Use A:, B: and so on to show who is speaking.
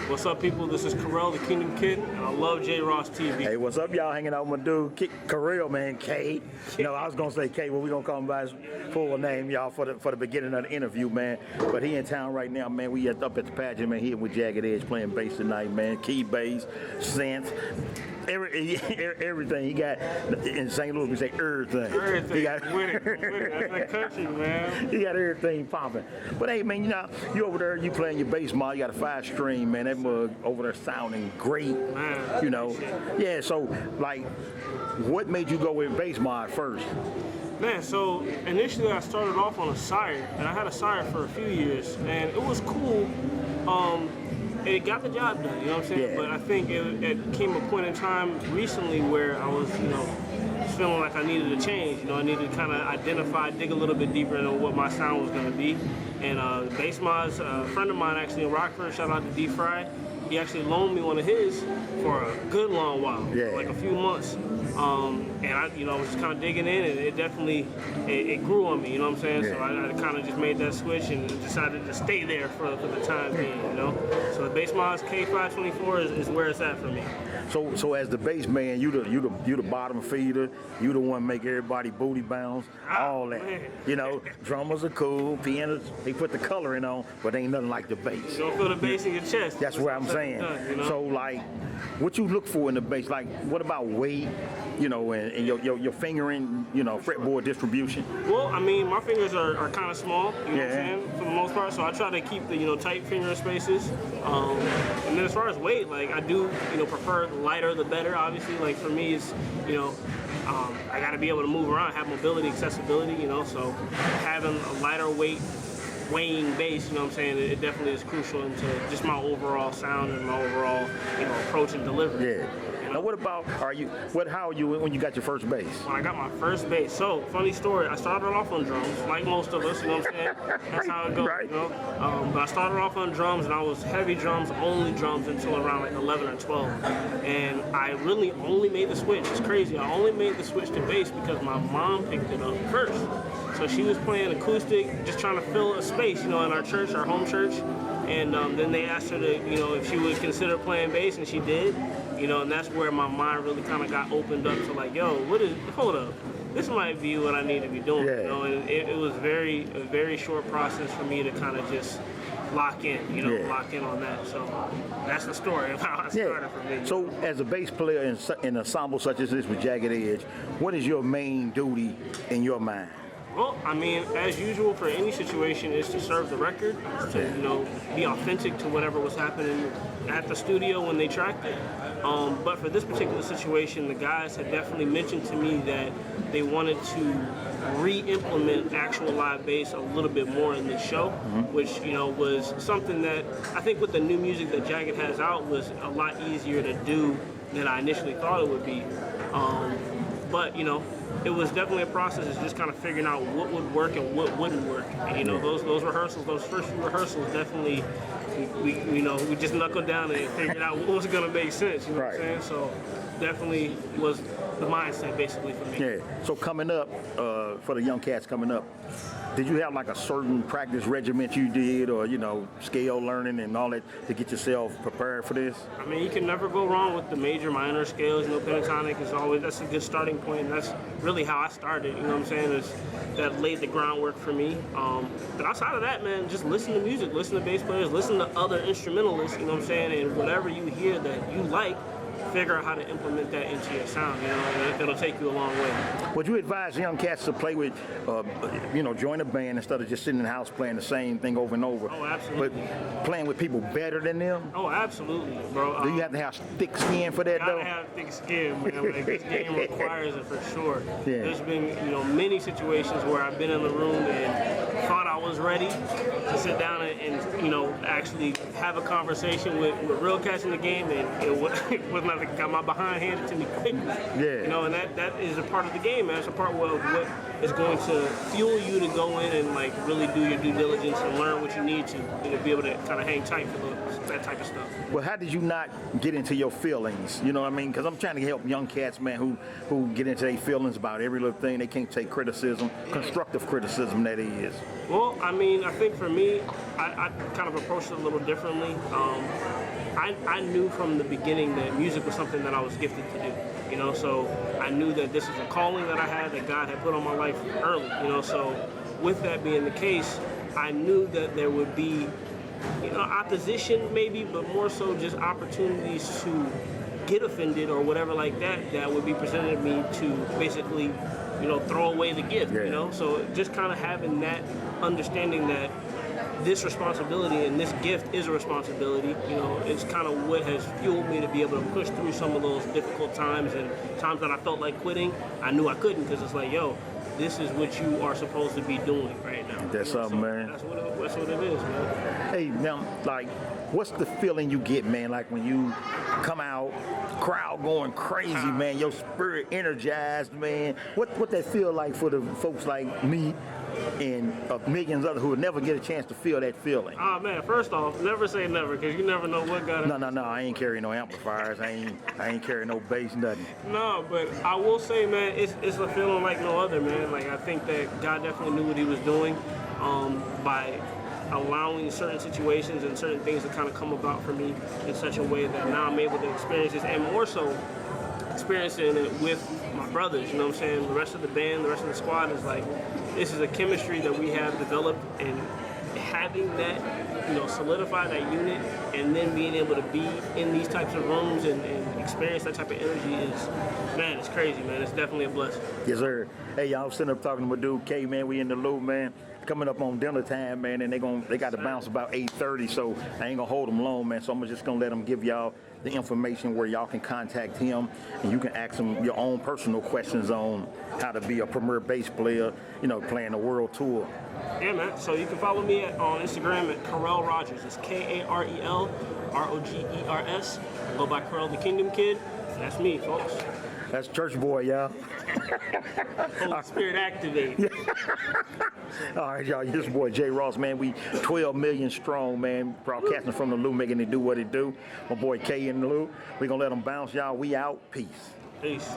A: What's up, people? This is Karel, the Kingdom Kid, and I love J Ross TV.
B: Hey, what's up, y'all? Hanging out with my dude, Karel, man, K. No, I was gonna say K, but we gonna call him by his full name, y'all, for the beginning of the interview, man. But he in town right now, man. We up at the pageant, man. He with Jagged Edge playing bass tonight, man. Key bass, synth. Everything he got in St. Louis, we say everything.
A: Everything.
B: He got
A: with it. That's the country, man.
B: He got everything popping. But hey, man, you over there, you playing your bass mod. You got a 5-string, man. That mug over there sounding great.
A: Man,
B: yeah. So like, what made you go with bass mod first?
A: Man, so initially I started off on a Sire, and I had a Sire for a few years, and it was cool. It got the job done, you know what I'm saying?
B: Yeah.
A: But I think it came a point in time recently where I was, feeling like I needed a change. I needed to kind of identify, dig a little bit deeper into what my sound was going to be. And bass mods, a friend of mine actually in Rockford, shout out to D Fry, he actually loaned me one of his for a good long while, like a few months. And I was just kind of digging in, and it definitely it grew on me. You know what I'm saying?
B: Yeah.
A: So I kind of just made that switch and decided to stay there for the time being. So the bass mods K524 is where it's at for me.
B: So as the bass man, you the bottom feeder. You the one make everybody booty bounce. All that.
A: Man.
B: Drummers are cool. Pianos, they put the coloring on, but ain't nothing like the bass.
A: You don't feel the bass in your chest.
B: That's what I'm saying.
A: Done,
B: So like, what you look for in the bass? Like, what about weight? And your fingering, fretboard distribution.
A: Well, I mean, my fingers are kind of small, you know what I'm
B: Yeah.
A: saying, for the most part. So I try to keep the tight finger spaces. And then as far as weight, like I do, prefer the lighter the better. Obviously, like for me, it's I got to be able to move around, have mobility, accessibility. So having a lighter weight weighing bass, it definitely is crucial into just my overall sound and my overall approach and delivery.
B: Yeah. Now, what about how are you when you got your first bass?
A: When I got my first bass, so funny story. I started off on drums, like most of us. You know what I'm saying? That's how it goes.
B: Right.
A: But I started off on drums, and I was heavy drums, only drums until around like 11 or 12. And I really only made the switch. It's crazy. I only made the switch to bass because my mom picked it up first. So she was playing acoustic, just trying to fill a space, in our church, our home church. And then they asked her to, if she would consider playing bass, and she did. And that's where my mind really kind of got opened up to like, hold up, this might be what I need to be doing.
B: Yeah.
A: And it was a very short process for me to kind of just lock in, lock in on that. So that's the story of how it started for me.
B: So as a bass player in an ensemble such as this with Jagged Edge, what is your main duty in your mind?
A: Well, I mean, as usual for any situation, is to serve the record, to be authentic to whatever was happening at the studio when they tracked it. But for this particular situation, the guys had definitely mentioned to me that they wanted to re-implement actual live bass a little bit more in this show, which was something that I think with the new music that Jagged has out was a lot easier to do than I initially thought it would be. But it was definitely a process of just kind of figuring out what would work and what wouldn't work. And those rehearsals, those first few rehearsals, definitely we just knuckled down and figured out what was going to make sense. You know what I'm saying? So definitely was the mindset basically for me.
B: Yeah. So coming up, for the young cats coming up, did you have like a certain practice regiment you did, or scale learning and all that to get yourself prepared for this?
A: I mean, you can never go wrong with the major, minor scales. Pentatonic is that's a good starting point. And that's really how I started. You know what I'm saying? That laid the groundwork for me. But outside of that, man, just listen to music, listen to bass players, listen to other instrumentalists. You know what I'm saying? And whatever you hear that you like, figure out how to implement that into your sound, and it'll take you a long way.
B: Would you advise young cats to play with, join a band instead of just sitting in the house playing the same thing over and over?
A: Oh, absolutely.
B: But playing with people better than them?
A: Oh, absolutely, bro.
B: Do you have to have thick skin for that, though?
A: Gotta have thick skin, man. Like, this game requires it for sure.
B: Yeah.
A: There's been, many situations where I've been in the room and thought I was ready to sit down and actually have a conversation with real cats in the game, and it was not got my behind handed to me quickly.
B: Yeah.
A: And that is a part of the game, man. It's a part of what is going to fuel you to go in and like really do your due diligence and learn what you need to be able to kind of hang tight for that type of stuff.
B: Well, how did you not get into your feelings? You know what I mean? Because I'm trying to help young cats, man, who get into their feelings about every little thing. They can't take criticism, constructive criticism, that is.
A: Well, I mean, I think for me, I kind of approached it a little differently. I I knew from the beginning that music was something that I was gifted to do. You know, so I knew that this is a calling that I had, that God had put on my life early. You know, so with that being the case, I knew that there would be, you know, opposition maybe, but more so just opportunities to get offended or whatever like that, that would be presented to me to basically, you know, throw away the gift, you know? So just kind of having that understanding that this responsibility and this gift is a responsibility, you know, it's kind of what has fueled me to be able to push through some of those difficult times, and times that I felt like quitting, I knew I couldn't, because it's like, yo, this is what you are supposed to be doing right now.
B: That's something, man.
A: That's what it is, man.
B: Hey, now, like, what's the feeling you get, man, like when you come out, crowd going crazy, man, your spirit energized, man? What that feel like for the folks like me and millions others who will never get a chance to feel that feeling?
A: Oh, man, first off, never say never, because you never know what got it.
B: No, I ain't carrying no amplifiers. I ain't carrying no bass, nothing.
A: No, but I will say, man, it's a feeling like no other, man. Like, I think that God definitely knew what he was doing by allowing certain situations and certain things to kind of come about for me in such a way that now I'm able to experience this, and more so experiencing it with my brothers, you know what I'm saying? The rest of the band, the rest of the squad is like, this is a chemistry that we have developed, and having that, you know, solidify that unit, and then being able to be in these types of rooms and experience that type of energy is, man, it's crazy, man. It's definitely a blessing.
B: Yes, sir. Hey, y'all, sitting up talking to my dude K, man. We in the loop, man. Coming up on dinner time, man, and they got to bounce about 8:30, so I ain't gonna hold them long, man. So I'm just gonna let them give y'all the information where y'all can contact him, and you can ask him your own personal questions on how to be a premier bass player, you know, playing the world tour.
A: Yeah, man. So you can follow me on Instagram at Karel Rogers. It's Karel Rogers. I go by Karel the Kingdom Kid. That's me, folks.
B: That's church boy, y'all.
A: Holy Spirit activated.
B: All right, y'all. This boy J. Ross, man. We 12 million strong, man. Broadcasting from the Lou, making it do what it do. My boy K in the Lou. We gonna let them bounce, y'all. We out. Peace.
A: Peace.